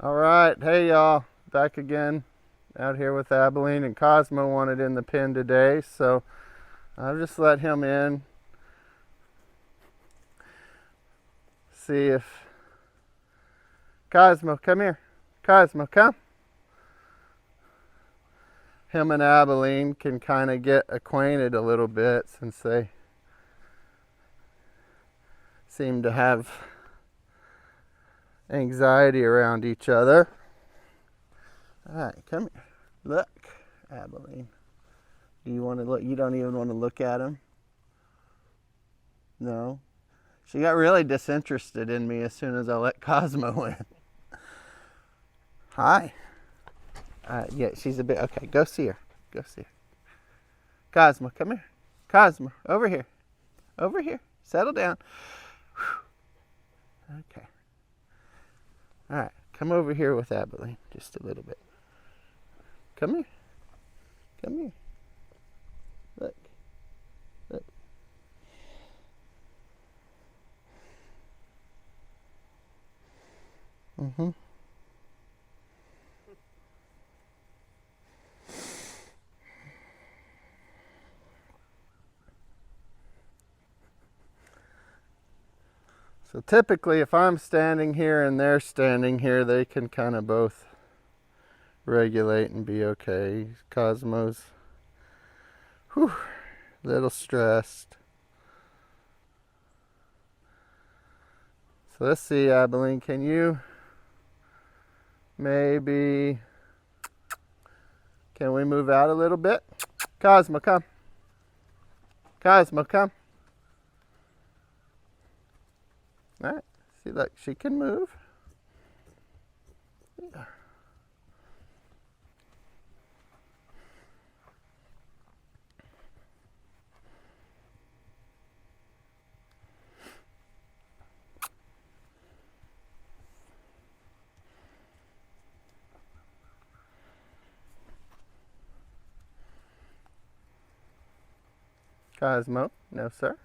All right, hey y'all, back again out here with Abilene, and Cosmo wanted in the pen today, so I'll just let him in. See if Cosmo, come here. Cosmo, come. Him and Abilene can kind of get acquainted a little bit since they seem to have anxiety around each other. All right, come here. Look, Abilene. Do you want to look? You don't even want to look at him? No? She got really disinterested in me as soon as I let Cosmo in. Hi. Yeah, she's a bit... Okay, go see her. Go see her. Cosmo, come here. Cosmo, over here. Over here. Settle down. Okay. All right, come over here with Abilene just a little bit. Come here. Come here. Look. Look. Mm-hmm. So typically, if I'm standing here and they're standing here, they can kind of both regulate and be okay. Cosmo's a little stressed. So let's see, Abilene, can we move out a little bit? Cosmo, come. Cosmo, come. All right, see, look, she can move. Yeah. Cosmo, no sir.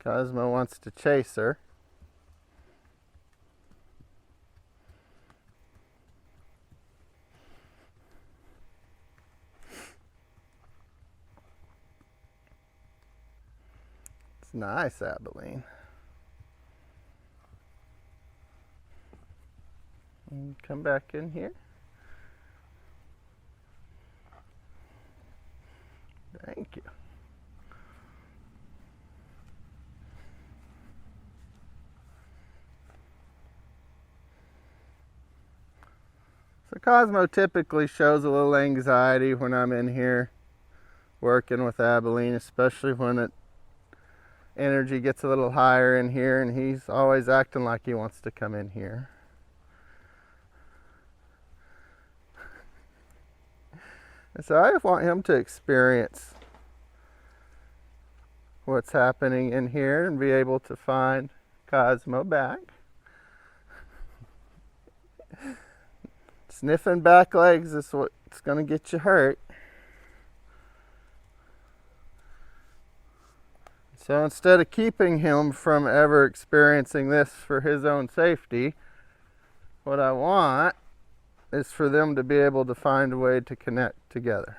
Cosmo wants to chase her. It's nice, Abilene. And come back in here. Thank you. So Cosmo typically shows a little anxiety when I'm in here working with Abilene, especially when energy gets a little higher in here, and he's always acting like he wants to come in here. And so I want him to experience what's happening in here and be able to find Cosmo back. Sniffing back legs is what's going to get you hurt. So instead of keeping him from ever experiencing this for his own safety, what I want is for them to be able to find a way to connect together.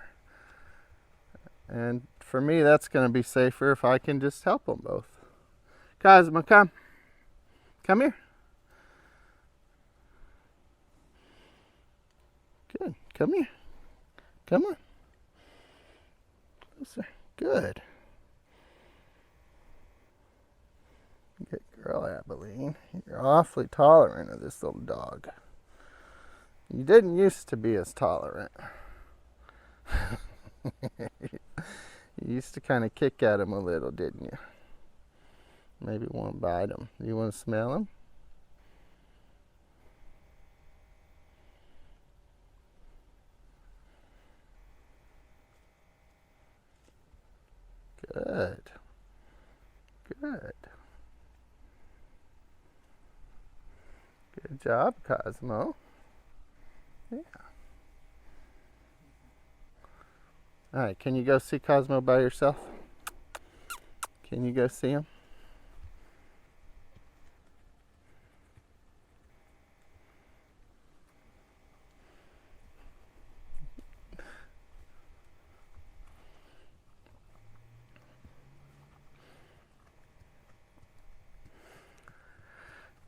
And for me, that's going to be safer if I can just help them both. Cosmo, come. Come here. Good. Come here. Come on. Closer. Good. Good girl, Abilene. You're awfully tolerant of this little dog. You didn't used to be as tolerant. You used to kind of kick at him a little, didn't you? Maybe won't bite him. You want to smell him? Good. Good. Good job, Cosmo. Yeah. All right, can you go see Cosmo by yourself? Can you go see him?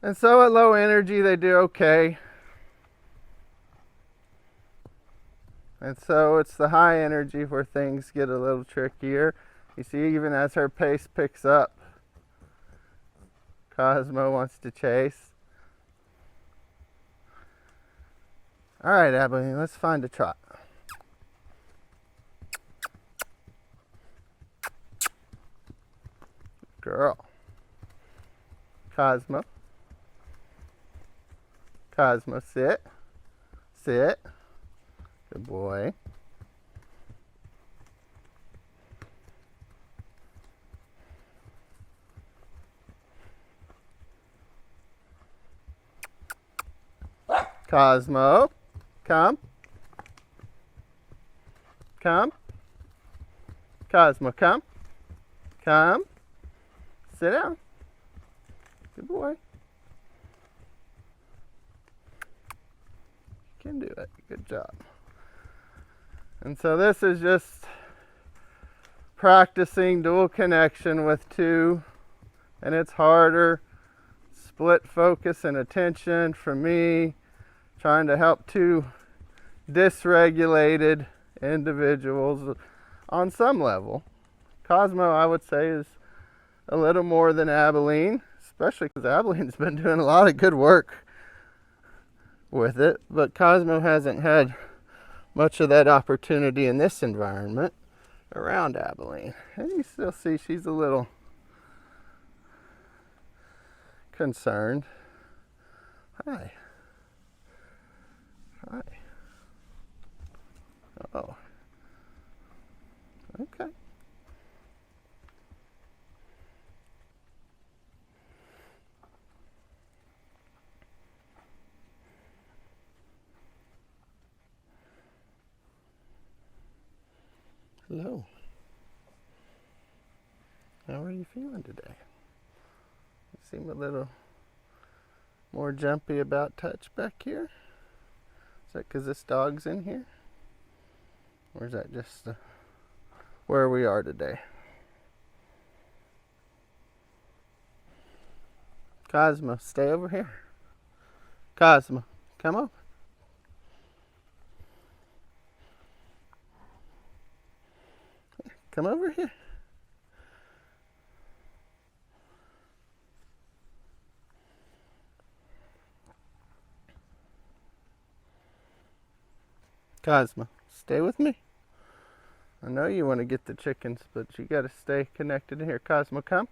And so at low energy, they do okay. And so it's the high energy where things get a little trickier. You see, even as her pace picks up, Cosmo wants to chase. All right, Abilene, let's find a trot. Girl. Cosmo. Cosmo, sit. Sit. Good boy. Cosmo, come. Come. Cosmo, come. Come. Sit down. Good boy. You can do it. Good job. And so this is just practicing dual connection with two, and it's harder. Split focus and attention for me, trying to help two dysregulated individuals on some level. Cosmo, I would say, is a little more than Abilene, especially because Abilene's been doing a lot of good work with it, but Cosmo hasn't had much of that opportunity in this environment around Abilene. And you still see she's a little concerned. Hi. Hi. Oh. Okay. Hello. How are you feeling today? You seem a little more jumpy about touch back here. Is that because this dog's in here? Or is that just where we are today? Cosmo, stay over here. Cosmo, come over. Come over here. Cosmo, stay with me. I know you want to get the chickens, but you got to stay connected in here. Cosmo, come.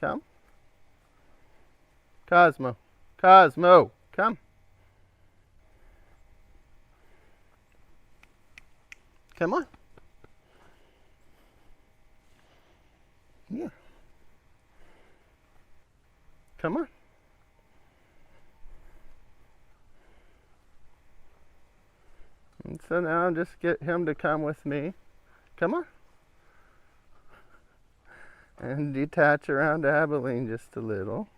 Come. Cosmo. Cosmo, come. Come on. Yeah. Come on. And so now just get him to come with me. Come on. And detach around Abilene just a little.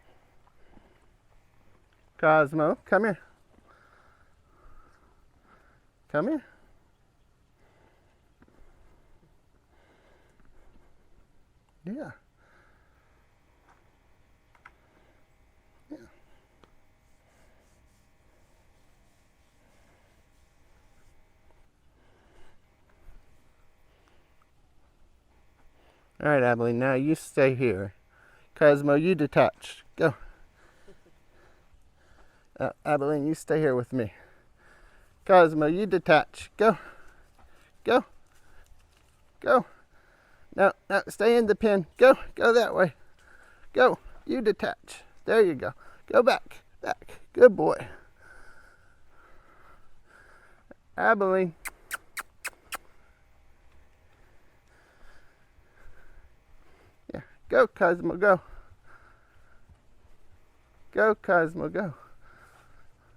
Cosmo, come here. Come here. Yeah. Yeah. All right, Abilene, now you stay here. Cosmo, you detach. Go. Abilene, you stay here with me. Cosmo, you detach. Go. Go. Go. No, stay in the pen. Go. Go that way. Go. You detach. There you go. Go back. Back. Good boy. Abilene. Yeah. Go, Cosmo, go. Go, Cosmo, go.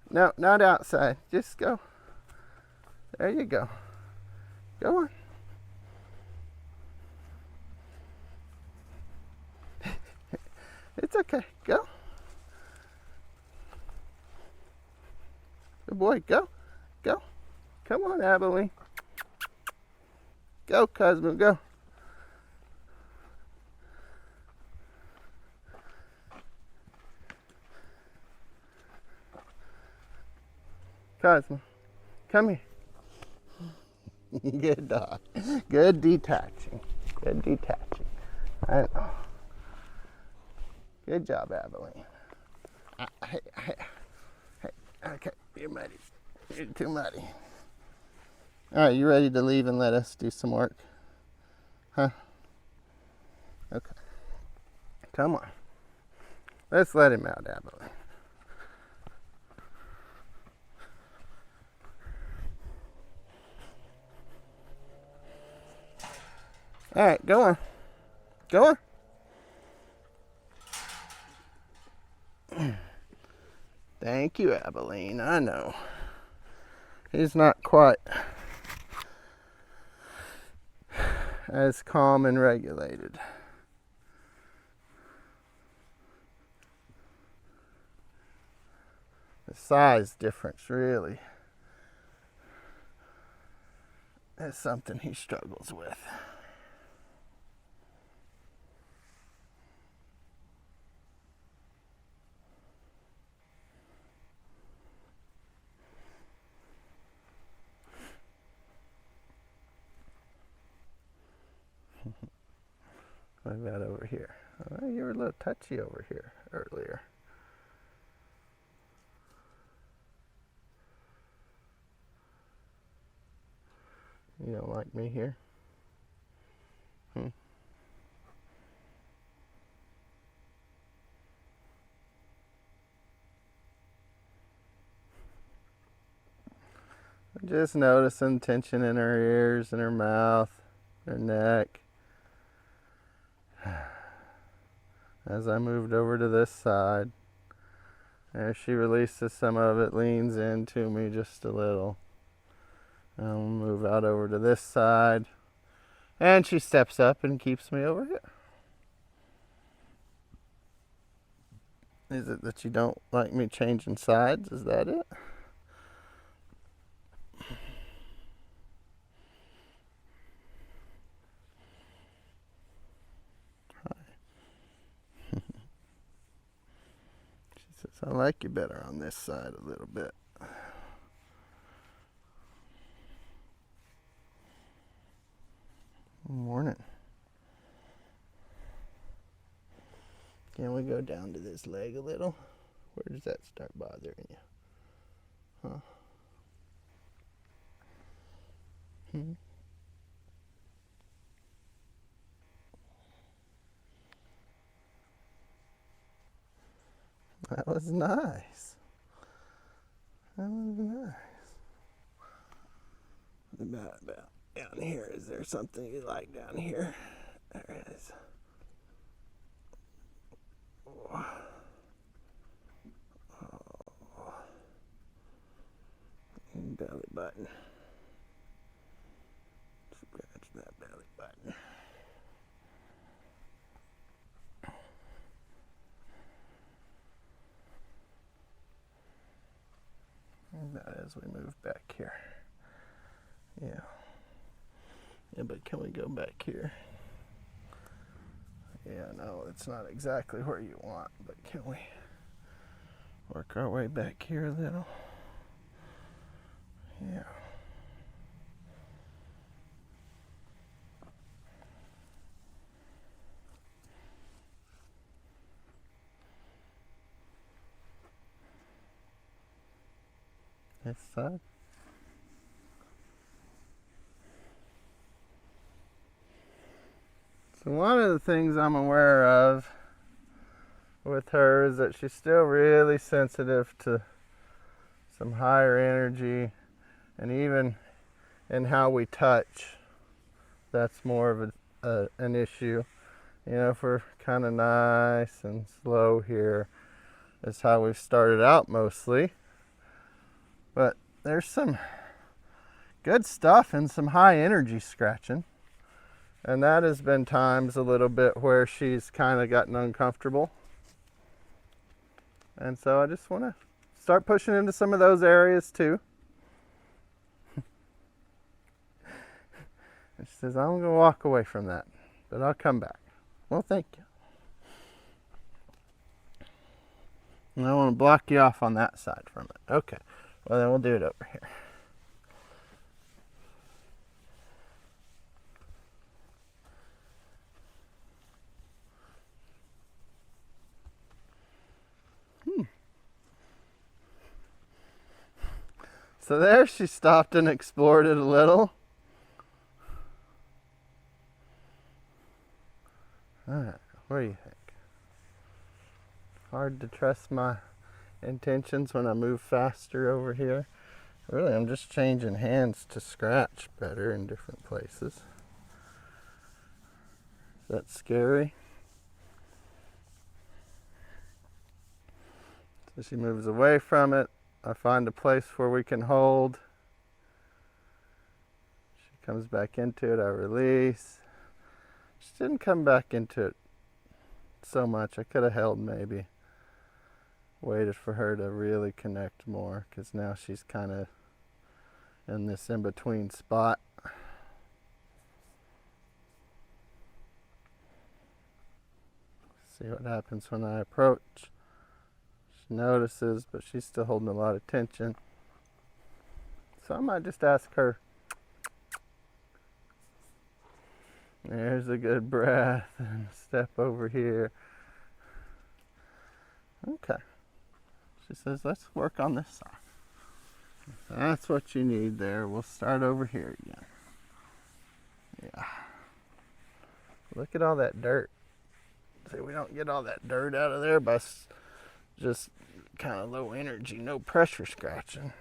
No, not outside. Just go. There you go. Go on. It's okay. Go. Good boy. Go. Go. Come on, Abilene. Go, Cosmo. Go. Cosmo, come here. Good dog. Good detaching. Good detaching. I know. Good job, Abilene. Hey, hey, hey. Okay, you're muddy. You're too muddy. All right, you ready to leave and let us do some work? Huh? Okay. Come on. Let's let him out, Abilene. All right, go on. Go on. Thank you, Abilene. I know. He's not quite as calm and regulated. The size difference really is something he struggles with. What about over here? Oh, you were a little touchy over here earlier. You don't like me here? Just noticing tension in her ears and her mouth, her neck. As I moved over to this side, as she releases some of it, leans into me just a little. I'll move out over to this side, and she steps up and keeps me over here. Is it that you don't like me changing sides? Is that it? She says, I like you better on this side a little bit. Morning. Can we go down to this leg a little? Where does that start bothering you? Huh? That was nice. That was nice. What about down here? Is there something you like down here? There is. Oh. Belly button. Scratch that belly button. And that as we move back here. Yeah. Yeah, but can we go back here? Yeah, no, it's not exactly where you want, but can we work our way back here a little? Yeah. This side. So one of the things I'm aware of with her is that she's still really sensitive to some higher energy, and even in how we touch, that's more of an issue. You know, if we're kind of nice and slow here, is how we've started out mostly. But there's some good stuff and some high energy scratching. And that has been times a little bit where she's kind of gotten uncomfortable. And so I just want to start pushing into some of those areas too. And she says, I'm going to walk away from that, but I'll come back. Well, thank you. And I want to block you off on that side from it. Okay. Well, then we'll do it over here. So there she stopped and explored it a little. Alright, what do you think? Hard to trust my intentions when I move faster over here. Really, I'm just changing hands to scratch better in different places. Is that scary? So she moves away from it. I find a place where we can hold. She comes back into it, I release. She didn't come back into it so much. I could have held maybe. Waited for her to really connect more, because now she's kind of in this in-between spot. See what happens when I approach. She notices, but she's still holding a lot of tension. So I might just ask her. There's a good breath and step over here. Okay. She says, let's work on this side. That's what you need there. We'll start over here again. Yeah. Look at all that dirt. See, we don't get all that dirt out of there by just kind of low energy, no pressure scratching.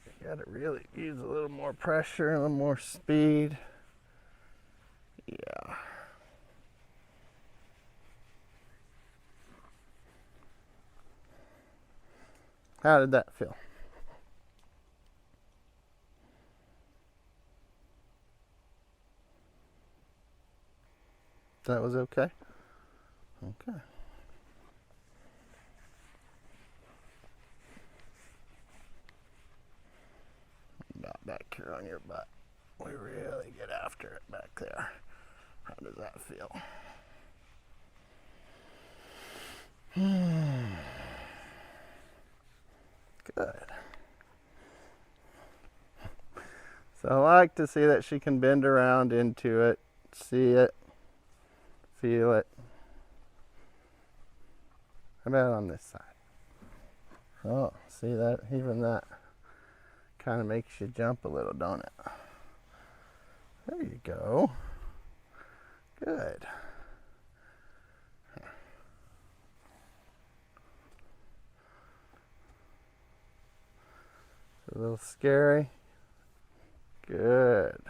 You gotta really use a little more pressure, a little more speed. Yeah. How did that feel? That was okay? Okay. About back here on your butt. We really get after it back there. How does that feel? Good. So I like to see that she can bend around into it, see it, feel it. How about on this side? Oh, see that? Even that kind of makes you jump a little, don't it? There you go. Good. A little scary. Good.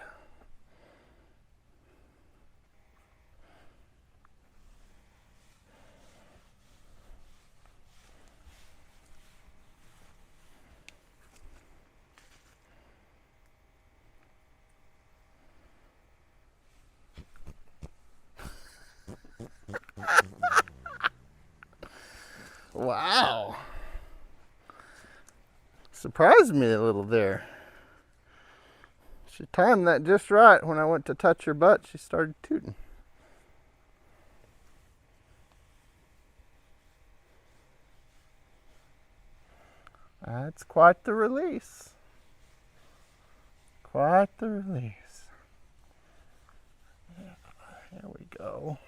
Wow. Surprised me a little there. She timed that just right. When I went to touch her butt, she started tooting. That's quite the release. Quite the release. Yeah, here we go.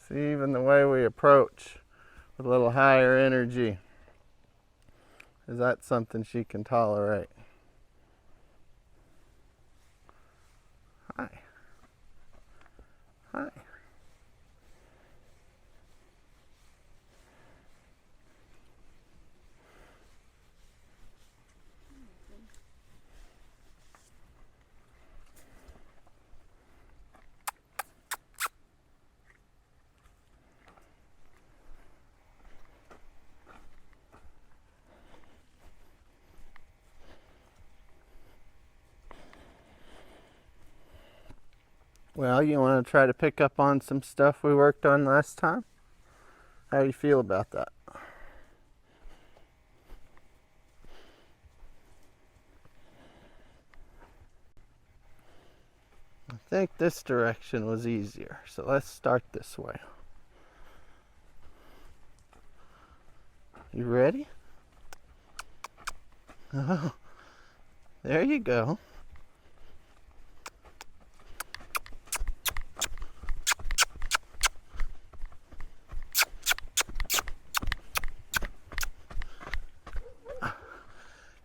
See, even the way we approach with a little higher energy, is that something she can tolerate? Hi. Hi. Well, you want to try to pick up on some stuff we worked on last time? How do you feel about that? I think this direction was easier, so let's start this way. You ready? Oh, there you go.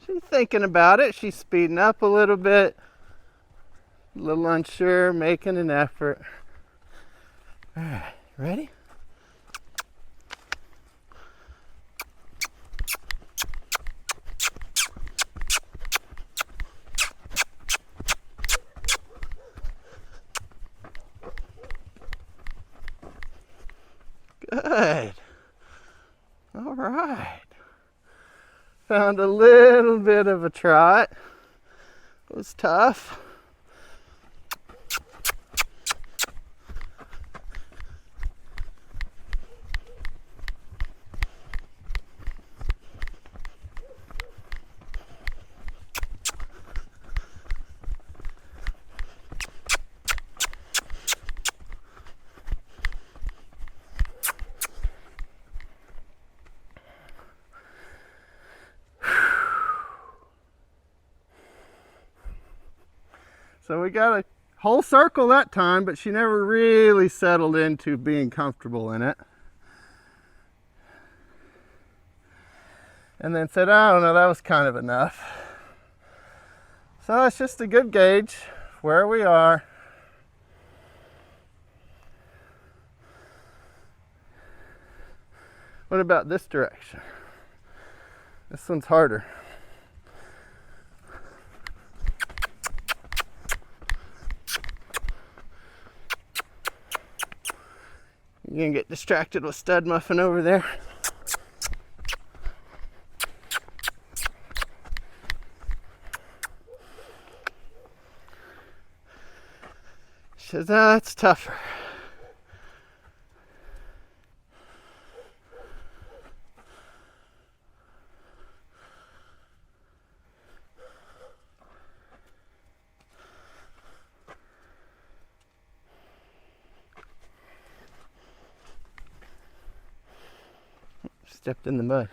She's thinking about it. She's speeding up a little bit. A little unsure, making an effort. All right, ready? Good. All right. Found a little bit of a trot. It was tough. So we got a whole circle that time, but she never really settled into being comfortable in it. And then said, oh no, that was kind of enough. So it's just a good gauge where we are. What about this direction? This one's harder. You can get distracted with stud muffin over there. She says, oh, that's tougher. Stepped in the mud.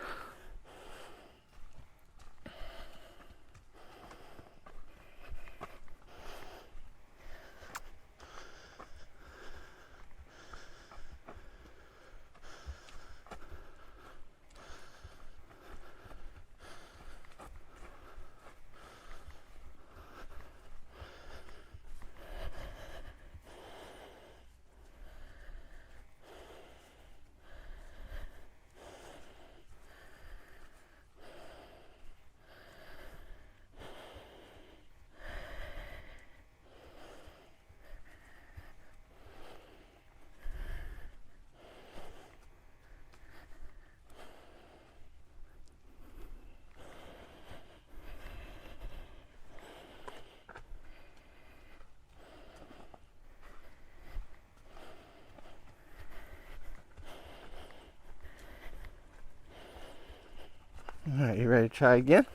All right, you ready to try again?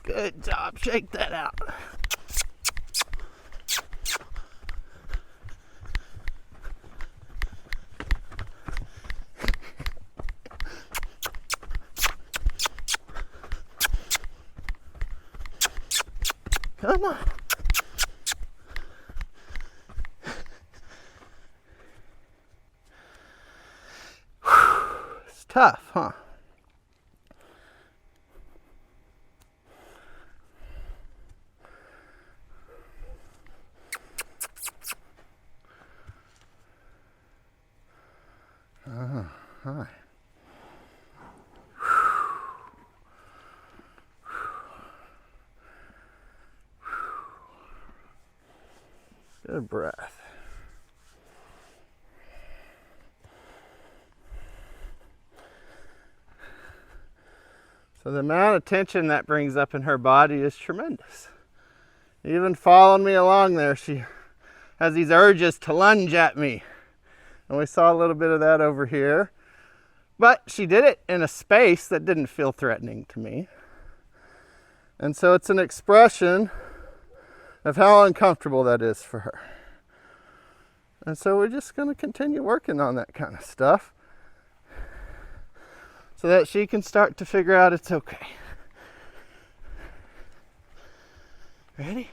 Good job, shake that out. Come on. It's tough, huh? Hi. Good breath. So the amount of tension that brings up in her body is tremendous. Even following me along there, she has these urges to lunge at me. And we saw a little bit of that over here. But she did it in a space that didn't feel threatening to me. And so it's an expression of how uncomfortable that is for her. And so we're just going to continue working on that kind of stuff so that she can start to figure out it's okay. Ready?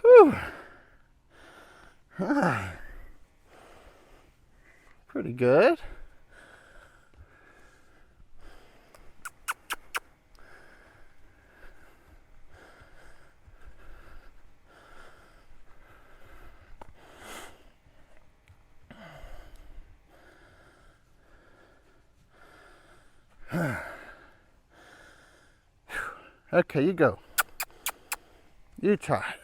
Whew. Pretty good. Okay, you go. You try it.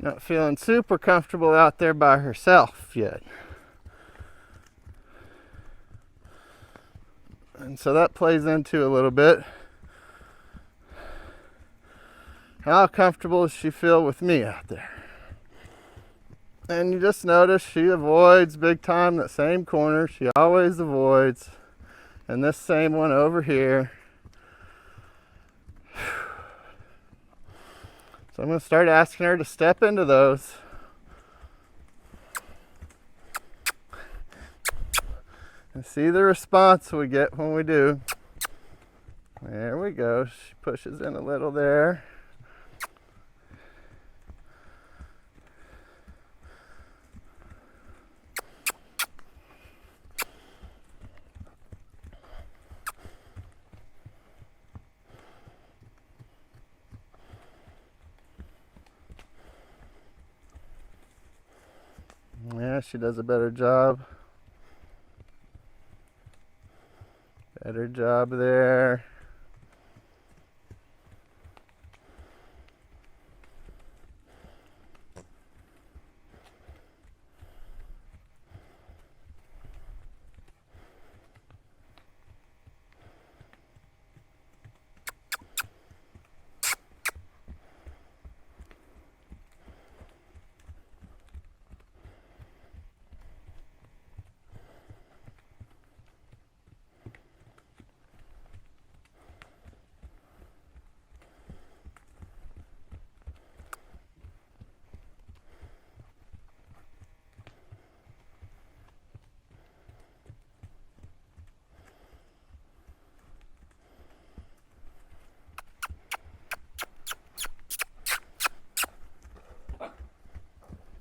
Not feeling super comfortable out there by herself yet. And so that plays into a little bit. How comfortable does she feel with me out there? And you just notice she avoids big time that same corner. She always avoids. And this same one over here. So I'm going to start asking her to step into those. And see the response we get when we do. There we go. She pushes in a little there. Yeah, she does a better job. Better job there.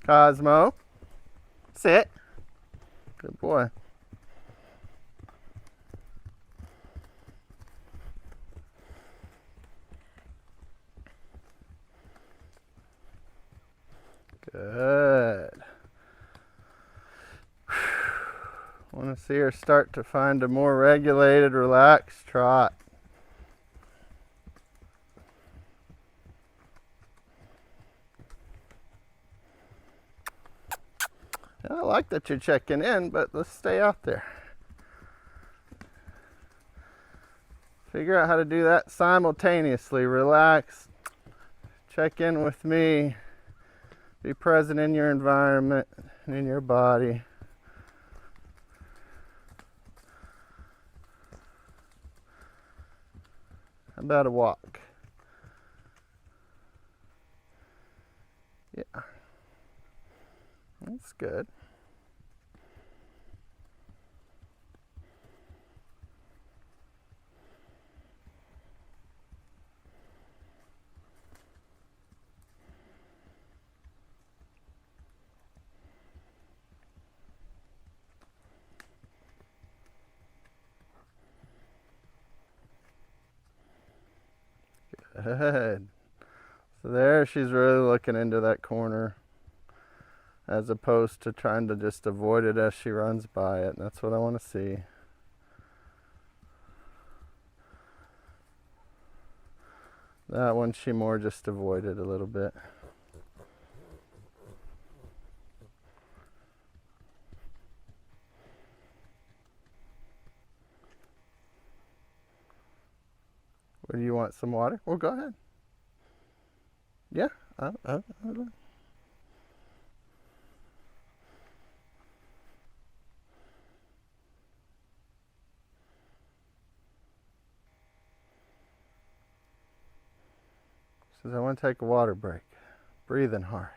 Cosmo, sit. Good boy. Good. Want to see her start to find a more regulated, relaxed trot. I like that you're checking in, but let's stay out there. Figure out how to do that simultaneously. Relax, check in with me, be present in your environment and in your body. How about a walk? Yeah, that's good. Good. So there she's really looking into that corner. as opposed to trying to just avoid it as she runs by it. And that's what I want to see. That one she more just avoided a little bit. Or do you want some water? Well, go ahead. Yeah. Says, I want to take a water break. Breathing hard.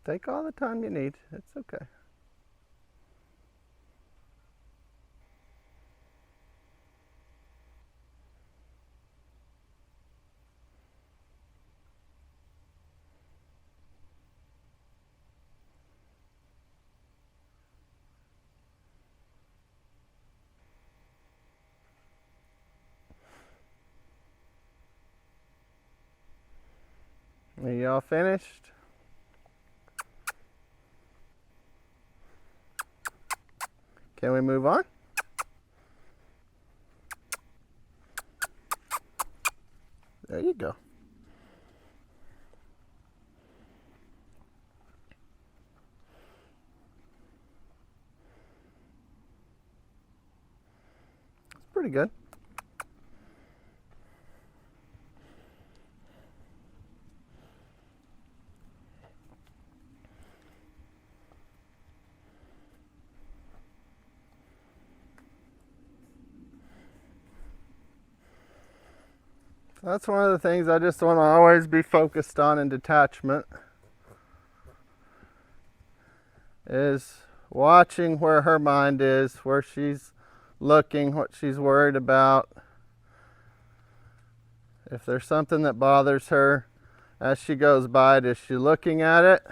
Take all the time you need. It's okay. Are you all finished? Can we move on? There you go. It's pretty good. That's one of the things I just want to always be focused on in detachment, is watching where her mind is, where she's looking, what she's worried about. If there's something that bothers her as she goes by, is she looking at it,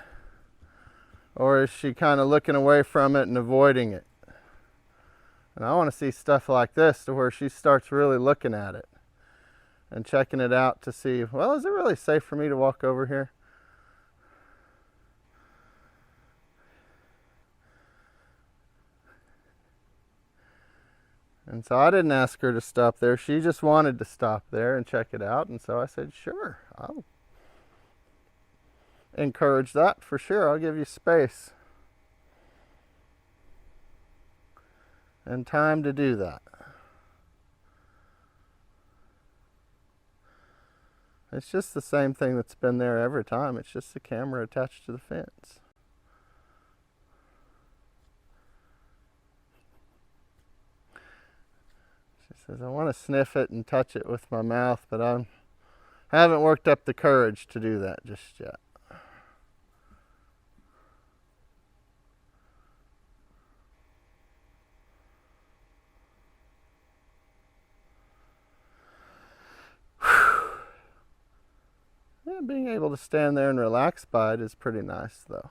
or is she kind of looking away from it and avoiding it? And I want to see stuff like this to where she starts really looking at it and checking it out to see, well, is it really safe for me to walk over here? And so I didn't ask her to stop there. She just wanted to stop there and check it out. And so I said, sure, I'll encourage that for sure. I'll give you space and time to do that. It's just the same thing that's been there every time. It's just the camera attached to the fence. She says, I want to sniff it and touch it with my mouth, but I haven't worked up the courage to do that just yet. Yeah, being able to stand there and relax by it is pretty nice, though.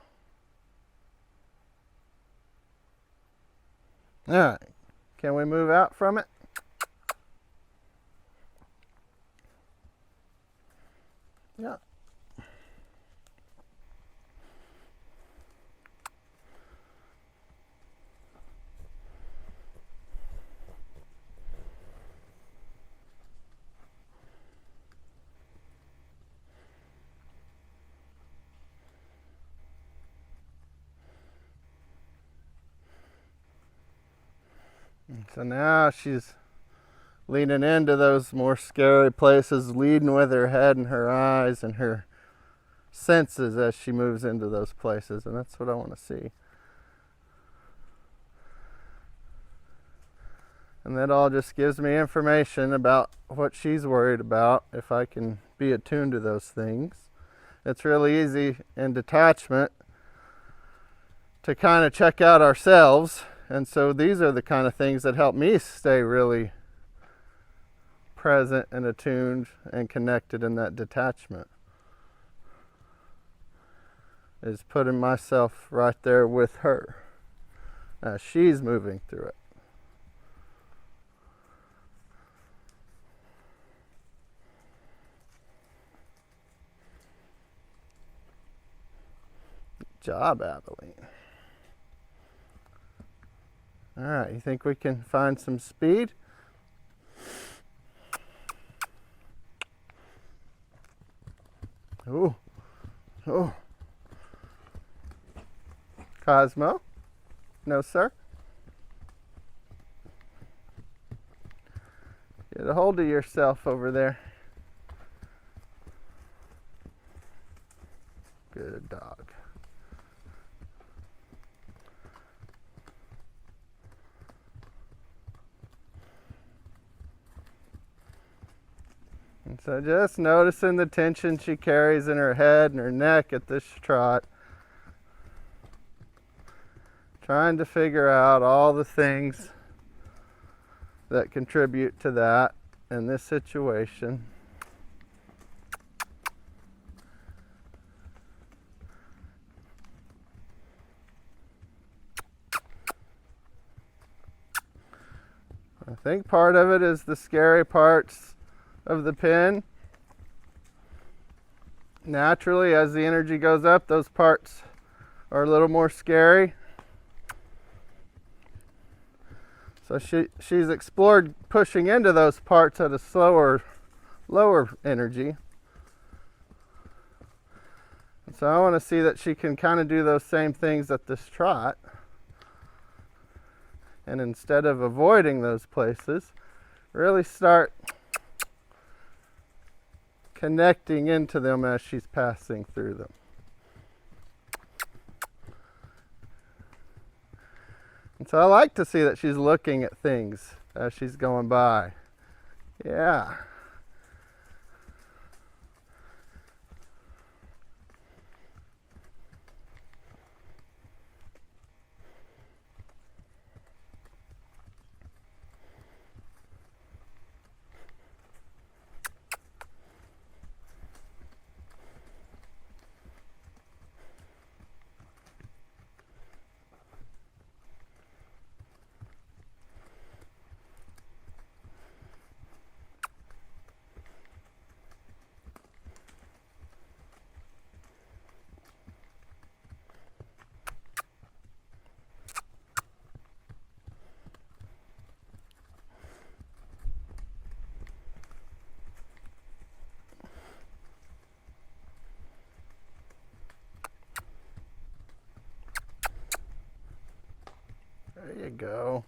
All right, can we move out from it? Yeah. So now she's leaning into those more scary places, leading with her head and her eyes and her senses as she moves into those places, and that's what I want to see. And that all just gives me information about what she's worried about if I can be attuned to those things. It's really easy in detachment to kind of check out ourselves. And so these are the kind of things that help me stay really present and attuned and connected in that detachment. Is putting myself right there with her as she's moving through it. Good job, Abilene. All right, you think we can find some speed? Ooh, oh. Cosmo? No, sir. Get a hold of yourself over there. Good dog. And so just noticing the tension she carries in her head and her neck at this trot. Trying to figure out all the things that contribute to that in this situation. I think part of it is the scary parts of the pin. Naturally, as the energy goes up, those parts are a little more scary. So she's explored pushing into those parts at a slower, lower energy. And so I want to see that she can kind of do those same things at this trot. And instead of avoiding those places, really start connecting into them as she's passing through them. And so I like to see that she's looking at things as she's going by. Yeah. There you go.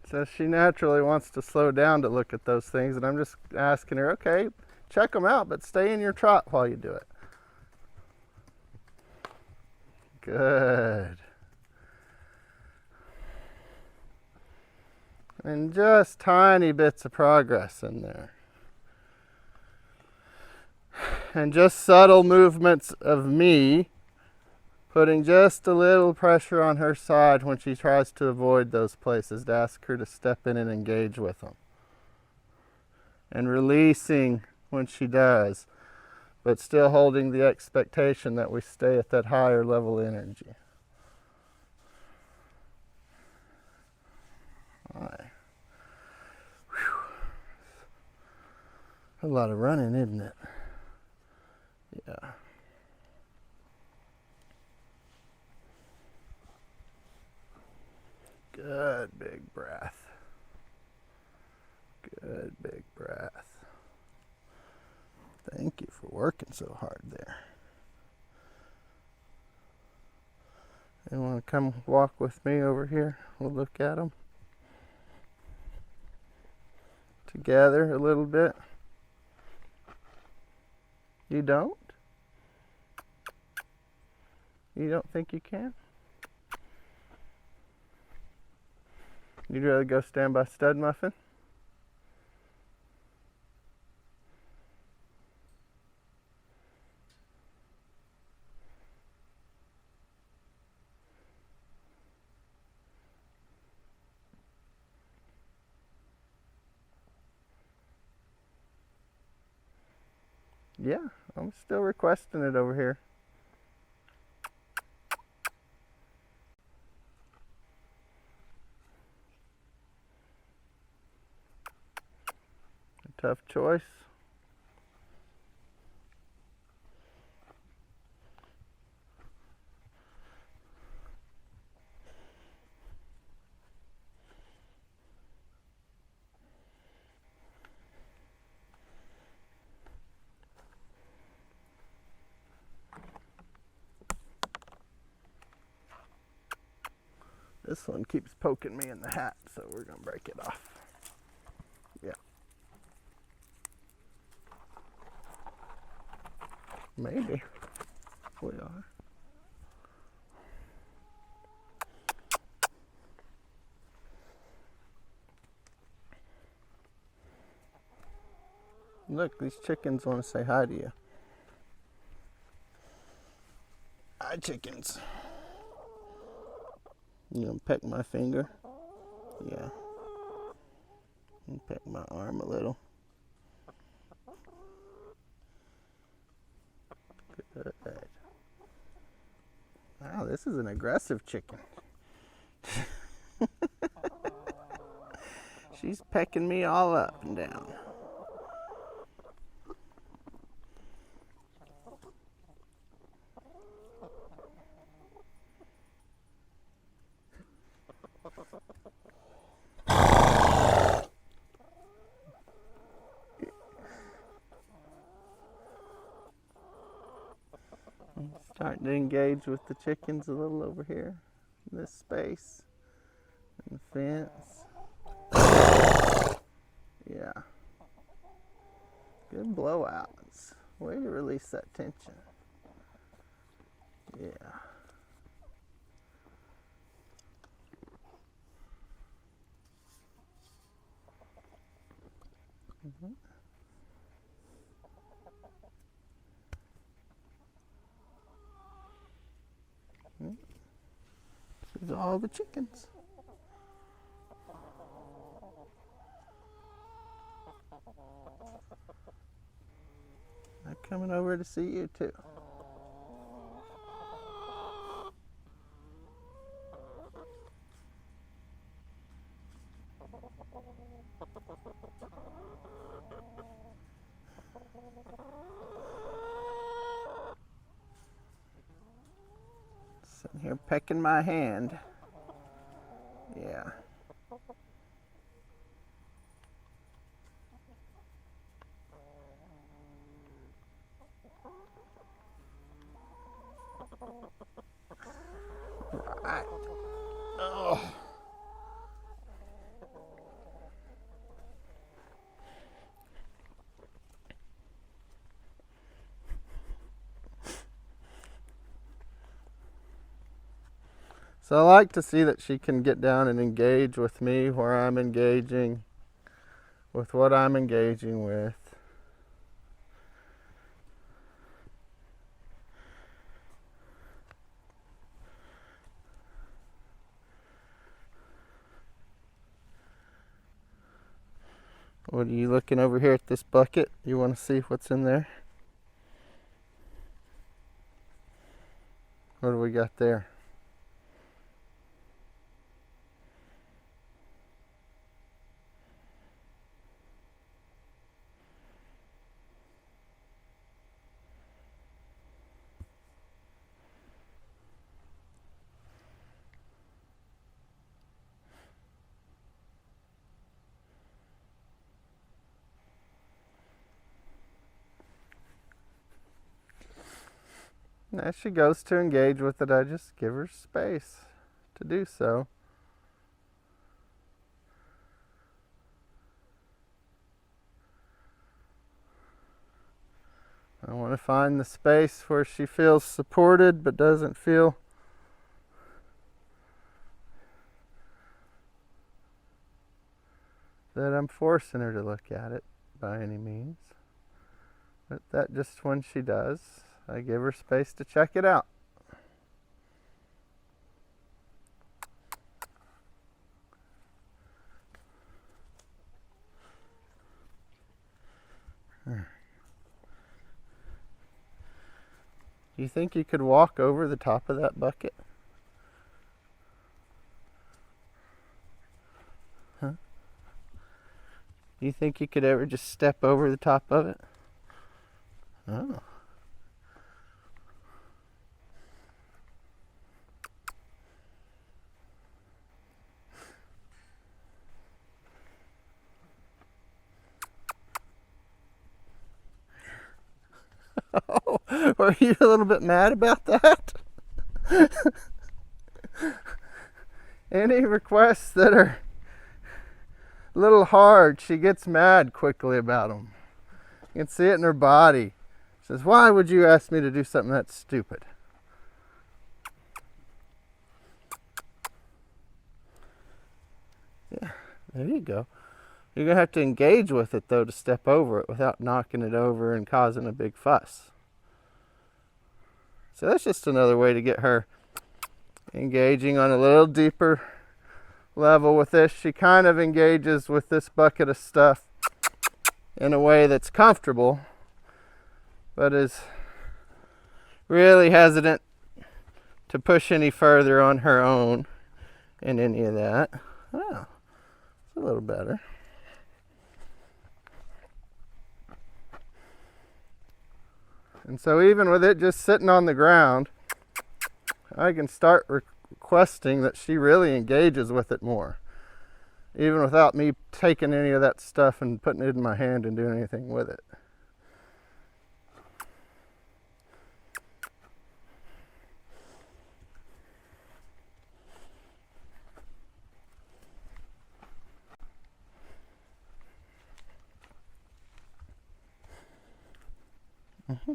So she naturally wants to slow down to look at those things, and I'm just asking her, okay, check them out, but stay in your trot while you do it. Good. And just tiny bits of progress in there. And just subtle movements of me putting just a little pressure on her side when she tries to avoid those places, to ask her to step in and engage with them. And releasing when she does, but still holding the expectation that we stay at that higher level energy. All right. Whew. A lot of running, isn't it? Yeah. Good big breath. Good big breath. Thank you for working so hard there. You want to come walk with me over here? We'll look at them together a little bit. You don't? You don't think you can? You'd rather go stand by Stud Muffin? Yeah, I'm still requesting it over here. A tough choice. This one keeps poking me in the hat, so we're gonna break it off. Yeah. Maybe. We are. Look, these chickens want to say hi to you. Hi, chickens. You gonna peck my finger? Yeah. And peck my arm a little. Good. Wow, this is an aggressive chicken. She's pecking me all up and down. I'm starting to engage with the chickens a little over here in this space and the fence. Yeah. Good blowouts. Way to release that tension. Yeah. Mm-hmm. These are all the chickens. I'm coming over to see you too. Sitting here pecking my hand. Yeah. Right. Oh. So I like to see that she can get down and engage with me where I'm engaging with what I'm engaging with. What are you looking over here at this bucket? You want to see what's in there? What do we got there? And as she goes to engage with it, I just give her space to do so. I want to find the space where she feels supported but doesn't feel that I'm forcing her to look at it by any means. But that just when she does, I give her space to check it out. Do you think you could walk over the top of that bucket? Huh? Do you think you could ever just step over the top of it? Oh. Oh, are you a little bit mad about that? Any requests that are a little hard, she gets mad quickly about them. You can see it in her body. She says, why would you ask me to do something that's stupid? Yeah, there you go. You're going to have to engage with it, though, to step over it without knocking it over and causing a big fuss. So that's just another way to get her engaging on a little deeper level with this. She kind of engages with this bucket of stuff in a way that's comfortable, but is really hesitant to push any further on her own in any of that. Oh, it's a little better. And so even with it just sitting on the ground, I can start requesting that she really engages with it more, even without me taking any of that stuff and putting it in my hand and doing anything with it. Mm-hmm.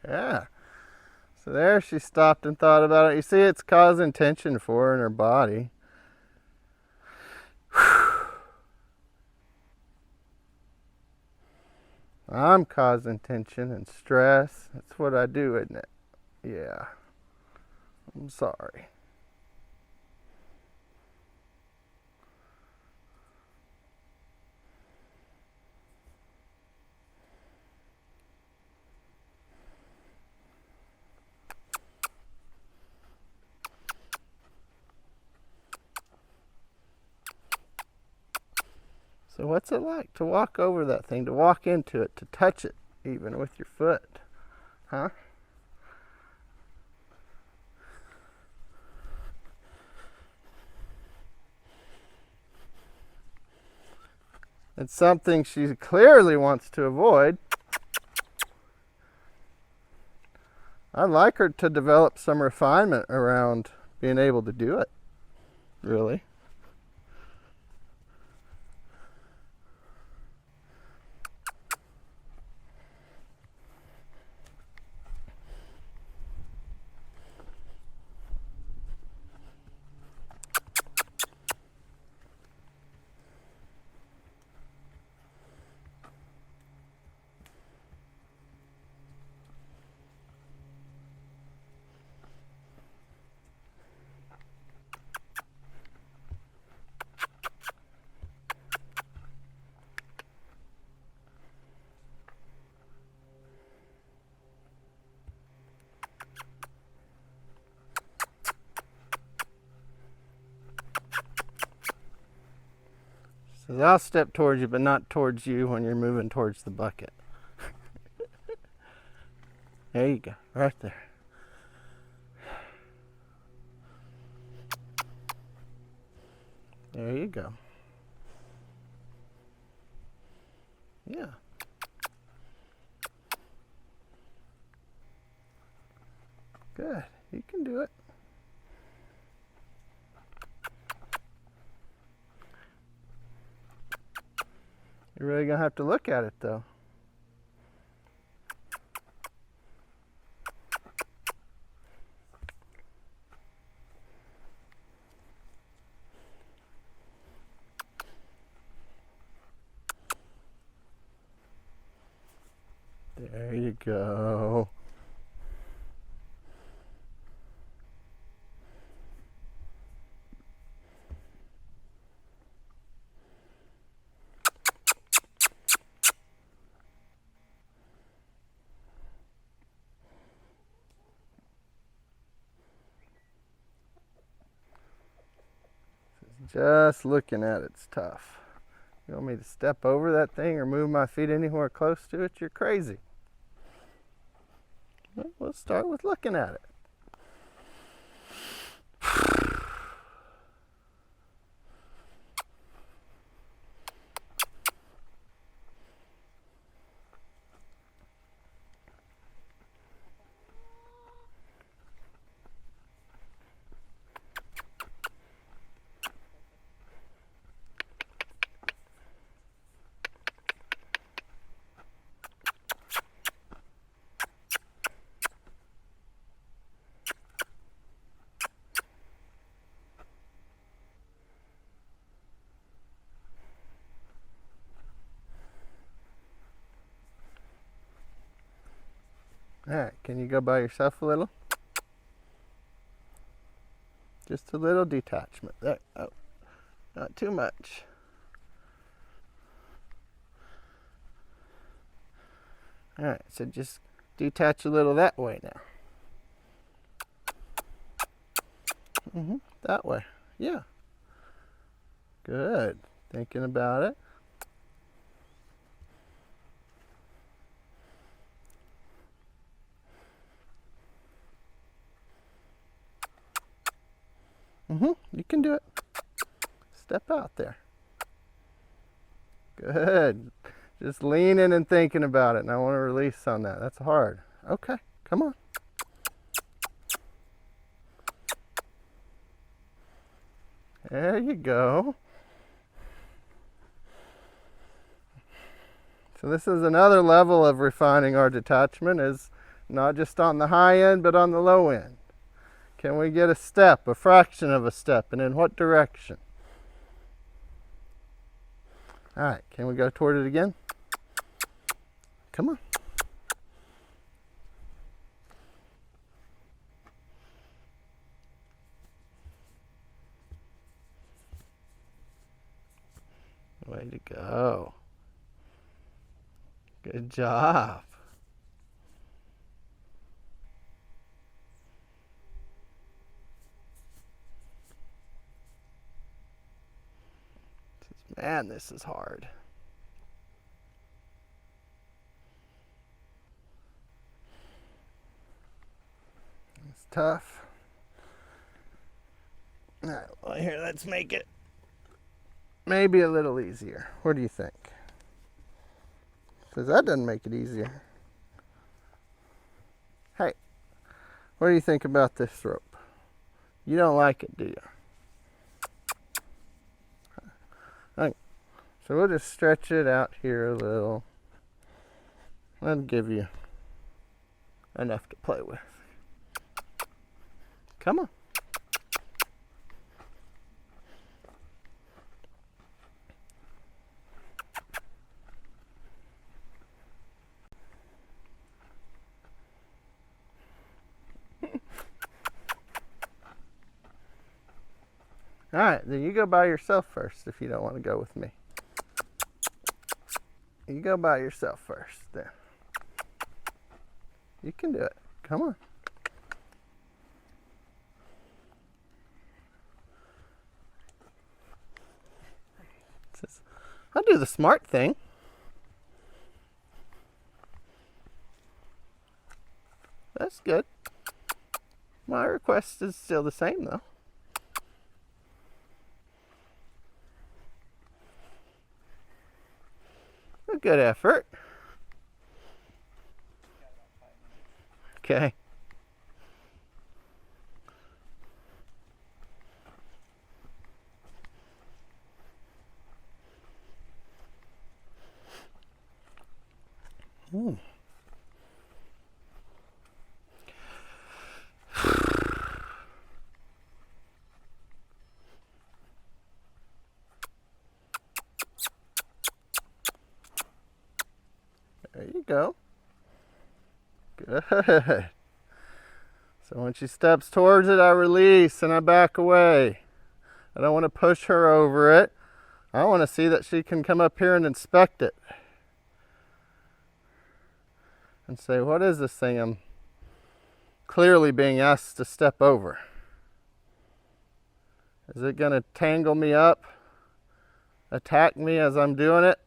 Yeah. So there she stopped and thought about it. You see, it's causing tension for her in her body. I'm causing tension and stress. That's what I do, isn't it? Yeah. I'm sorry. So what's it like to walk over that thing, to walk into it, to touch it even with your foot? Huh? It's something she clearly wants to avoid. I'd like her to develop some refinement around being able to do it, really. So I'll step towards you, but not towards you when you're moving towards the bucket. There you go, right there. There you go. Yeah. Good. You can do it. You're really gonna have to look at it though. There you go. Just looking at it's tough. You want me to step over that thing or move my feet anywhere close to it? You're crazy. Well, we'll start with looking at it. Alright, can you go by yourself a little? Just a little detachment. There. Oh, not too much. Alright, so just detach a little that way now. That way. Yeah. Good. Thinking about it. You can do it. Step out there. Good. Just leaning and thinking about it. And I want to release on that. That's hard. Okay, come on. There you go. So this is another level of refining our detachment, is not just on the high end, but on the low end. Can we get a step, a fraction of a step, and in what direction? All right, can we go toward it again? Come on. Way to go. Good job. Man, this is hard. It's tough. All right, well, here, let's make it maybe a little easier. What do you think? Because that doesn't make it easier. Hey, what do you think about this rope? You don't like it, do you? Right. So we'll just stretch it out here a little. That'll give you enough to play with. Come on. All right, then you go by yourself first if you don't want to go with me. You go by yourself first then. You can do it. Come on. I'll do the smart thing. That's good. My request is still the same though. A good effort. Okay. Hmm. There you go. Good. So when she steps towards it, I release and I back away. I don't want to push her over it. I want to see that she can come up here and inspect it. And say, what is this thing I'm clearly being asked to step over? Is it going to tangle me up? Attack me as I'm doing it?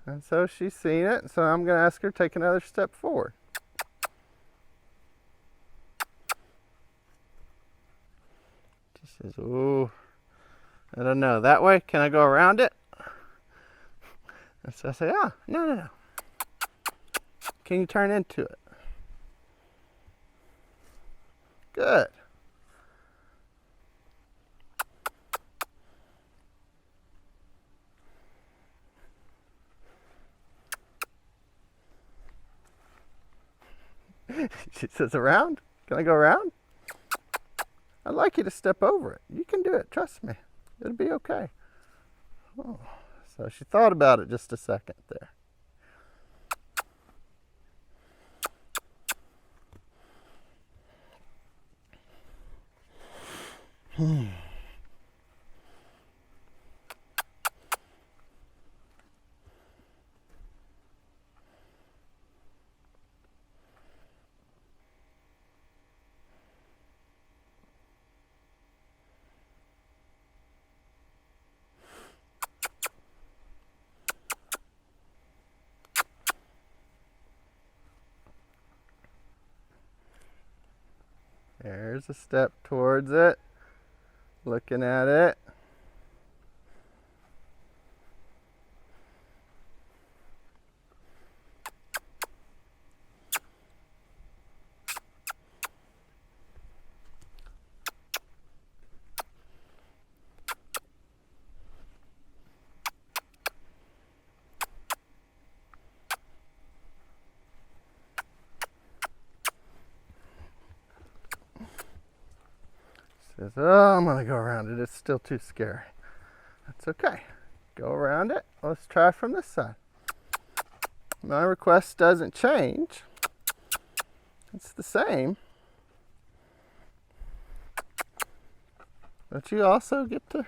And so she's seen it, so I'm going to ask her to take another step forward. She says, ooh, I don't know. That way? Can I go around it? And so I say, no. Can you turn into it? Good. She says, around? Can I go around? I'd like you to step over it. You can do it. Trust me. It'll be okay. Oh, so she thought about it just a second there. There's a step towards it. Looking at it. Says, oh, I'm gonna go around it. It's still too scary. That's okay. Go around it. Let's try from this side. My request doesn't change. It's the same. But you also get to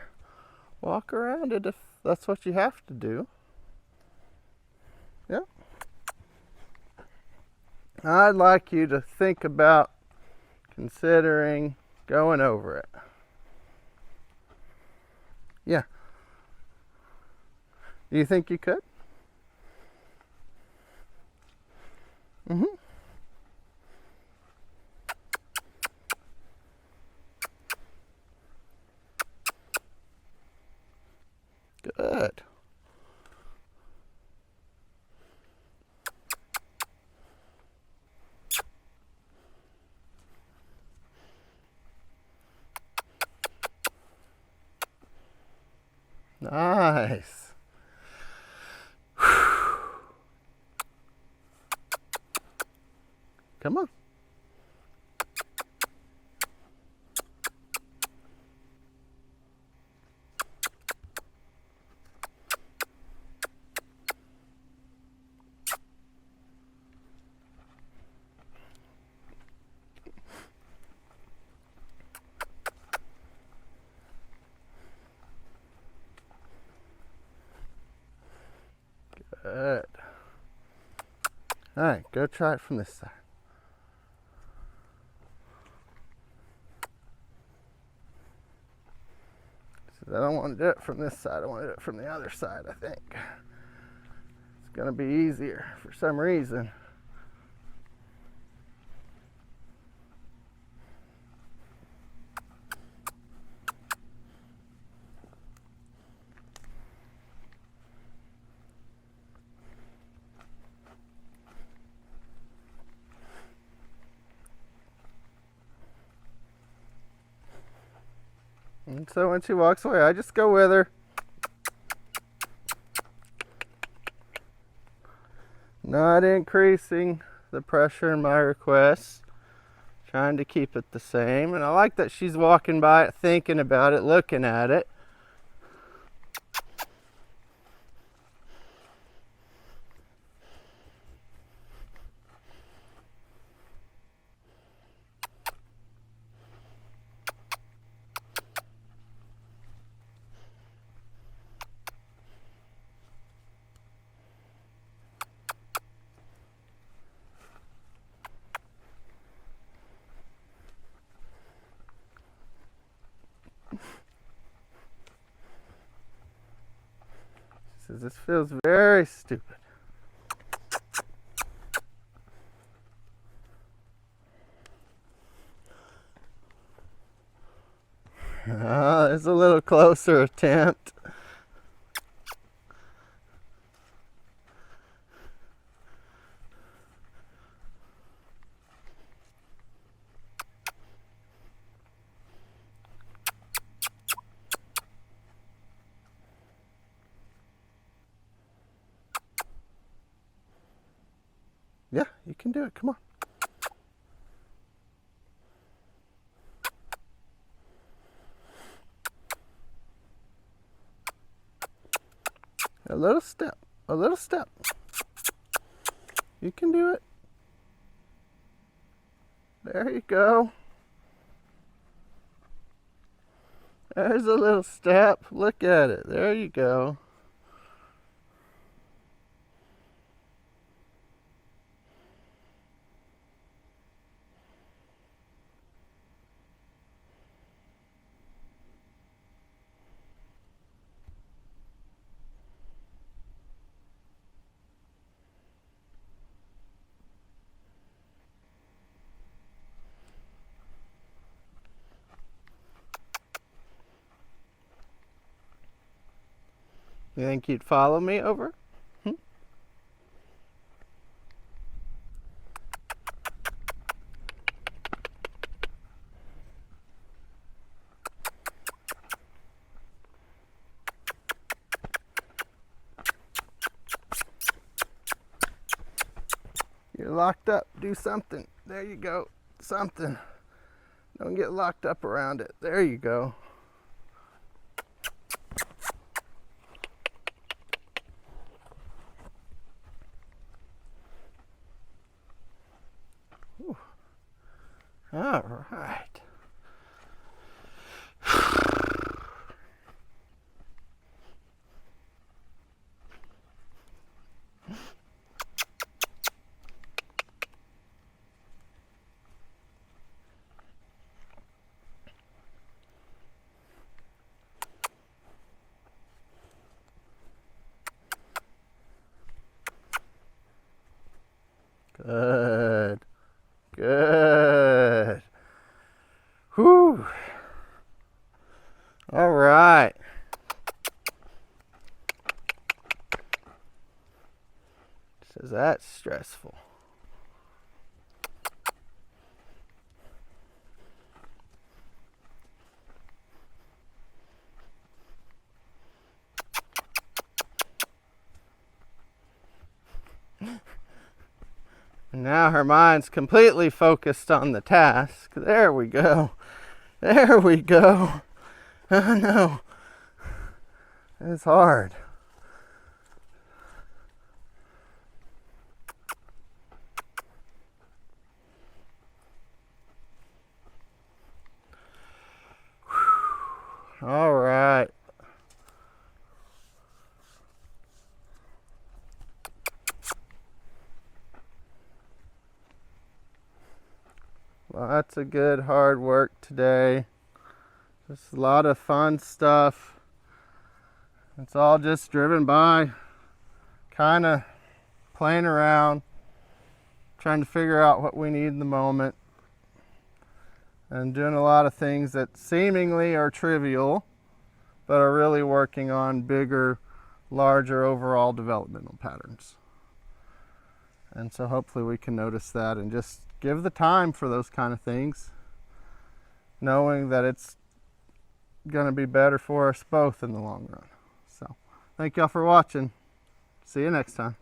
walk around it if that's what you have to do. Yeah. I'd like you to think about considering going over it. Yeah. Do you think you could? Mm-hmm. Good. Nice. Come on. Good. All right, go try it from this side. I don't want to do it from this side. I want to do it from the other side, I think. It's going to be easier for some reason. And so when she walks away, I just go with her. Not increasing the pressure in my requests. Trying to keep it the same. And I like that she's walking by it, thinking about it, looking at it. Says this feels very stupid. There's a little closer attempt. Yeah, you can do it. Come on. A little step. A little step. You can do it. There you go. There's a little step. Look at it. There you go. You think you'd follow me over? You're locked up. Do something. There you go. Something. Don't get locked up around it. There you go. Ooh. All right. Good. Good. Whew. All right. Says that's stressful. Now her mind's completely focused on the task. There we go. There we go. Oh no. It's hard. All right. Lots of good hard work today. Just a lot of fun stuff. It's all just driven by kind of playing around, trying to figure out what we need in the moment, and doing a lot of things that seemingly are trivial, but are really working on bigger, larger overall developmental patterns. And so hopefully we can notice that and just give the time for those kind of things, knowing that it's going to be better for us both in the long run. So thank y'all for watching. See you next time.